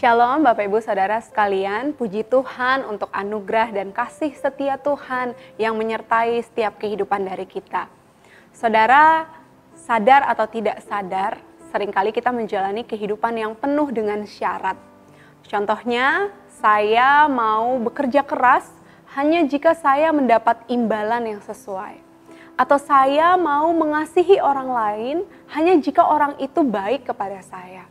Shalom Bapak Ibu Saudara sekalian, puji Tuhan untuk anugerah dan kasih setia Tuhan yang menyertai setiap kehidupan dari kita. Saudara, sadar atau tidak sadar, seringkali kita menjalani kehidupan yang penuh dengan syarat. Contohnya, saya mau bekerja keras hanya jika saya mendapat imbalan yang sesuai. Atau saya mau mengasihi orang lain hanya jika orang itu baik kepada saya.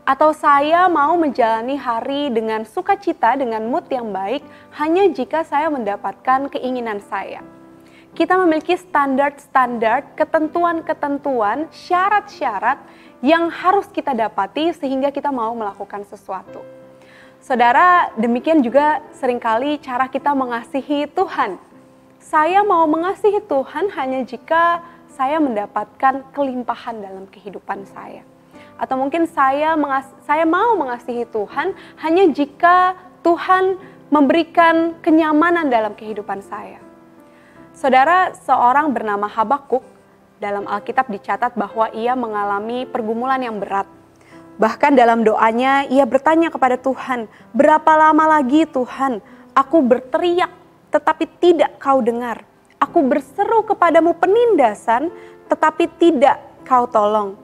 Atau saya mau menjalani hari dengan sukacita, dengan mood yang baik, hanya jika saya mendapatkan keinginan saya. Kita memiliki standar-standar, ketentuan-ketentuan, syarat-syarat yang harus kita dapati sehingga kita mau melakukan sesuatu. Saudara, demikian juga seringkali cara kita mengasihi Tuhan. Saya mau mengasihi Tuhan hanya jika saya mendapatkan kelimpahan dalam kehidupan saya. Atau mungkin saya mau mengasihi Tuhan hanya jika Tuhan memberikan kenyamanan dalam kehidupan saya. Saudara, seorang bernama Habakuk, dalam Alkitab dicatat bahwa ia mengalami pergumulan yang berat. Bahkan dalam doanya ia bertanya kepada Tuhan, "Berapa lama lagi Tuhan, aku berteriak tetapi tidak kau dengar. Aku berseru kepadamu penindasan tetapi tidak kau tolong."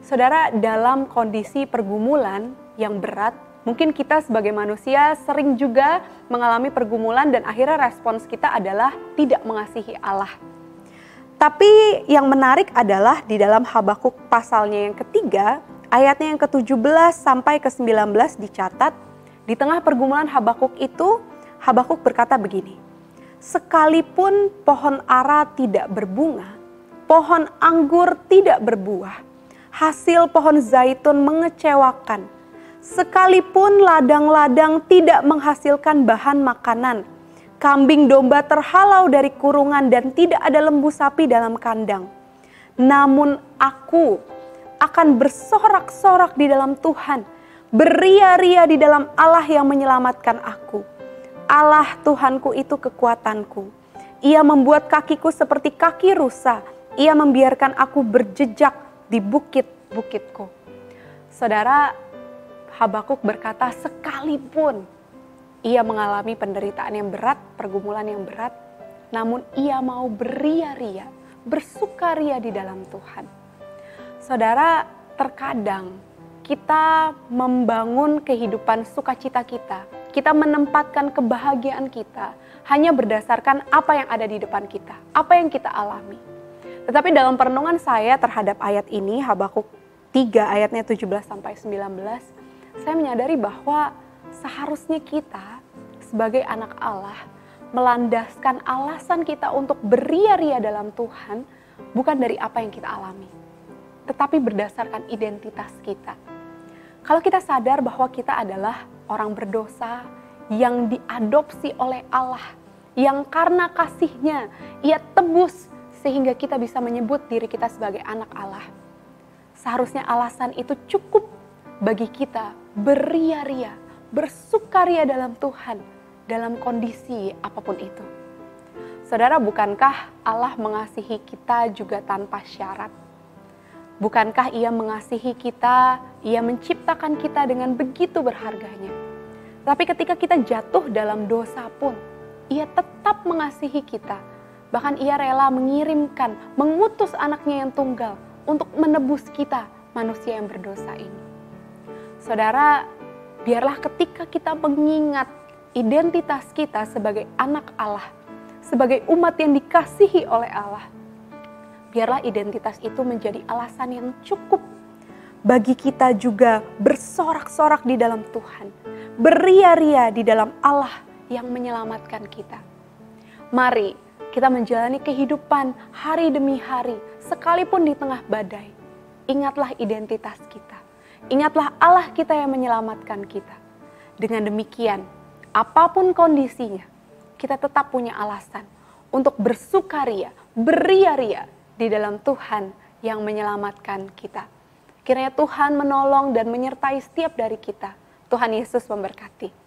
Saudara, dalam kondisi pergumulan yang berat, mungkin kita sebagai manusia sering juga mengalami pergumulan dan akhirnya respons kita adalah tidak mengasihi Allah. Tapi yang menarik adalah di dalam Habakuk pasalnya yang ketiga, ayatnya yang ke-17 sampai ke-19 dicatat, di tengah pergumulan Habakuk itu, Habakuk berkata begini, "Sekalipun pohon ara tidak berbunga, pohon anggur tidak berbuah, hasil pohon zaitun mengecewakan. Sekalipun ladang-ladang tidak menghasilkan bahan makanan, kambing domba terhalau dari kurungan dan tidak ada lembu sapi dalam kandang. Namun aku akan bersorak-sorak di dalam Tuhan, beria-ria di dalam Allah yang menyelamatkan aku. Allah Tuhanku itu kekuatanku. Ia membuat kakiku seperti kaki rusa. Ia membiarkan aku berjejak di bukit-bukitku." Saudara, Habakuk berkata sekalipun ia mengalami penderitaan yang berat, pergumulan yang berat, namun ia mau beria-ria, bersukaria di dalam Tuhan. Saudara, terkadang kita membangun kehidupan sukacita kita menempatkan kebahagiaan kita hanya berdasarkan apa yang ada di depan kita, apa yang kita alami. Tetapi dalam perenungan saya terhadap ayat ini, Habakuk 3 ayatnya 17 sampai 19, saya menyadari bahwa seharusnya kita sebagai anak Allah melandaskan alasan kita untuk beria-ria dalam Tuhan bukan dari apa yang kita alami, tetapi berdasarkan identitas kita. Kalau kita sadar bahwa kita adalah orang berdosa yang diadopsi oleh Allah, yang karena kasih-Nya Ia tebus sehingga kita bisa menyebut diri kita sebagai anak Allah. Seharusnya alasan itu cukup bagi kita beria-ria, bersukaria dalam Tuhan, dalam kondisi apapun itu. Saudara, bukankah Allah mengasihi kita juga tanpa syarat? Bukankah Ia mengasihi kita, Ia menciptakan kita dengan begitu berharganya? Tapi ketika kita jatuh dalam dosa pun, Ia tetap mengasihi kita. Bahkan Ia rela mengirimkan, mengutus anaknya yang tunggal untuk menebus kita, manusia yang berdosa ini. Saudara, biarlah ketika kita mengingat identitas kita sebagai anak Allah, sebagai umat yang dikasihi oleh Allah, biarlah identitas itu menjadi alasan yang cukup bagi kita juga bersorak-sorak di dalam Tuhan, beria-ria di dalam Allah yang menyelamatkan kita. Mari kita menjalani kehidupan hari demi hari, sekalipun di tengah badai. Ingatlah identitas kita. Ingatlah Allah kita yang menyelamatkan kita. Dengan demikian, apapun kondisinya, kita tetap punya alasan untuk bersukaria, beria-ria di dalam Tuhan yang menyelamatkan kita. Kiranya Tuhan menolong dan menyertai setiap dari kita. Tuhan Yesus memberkati.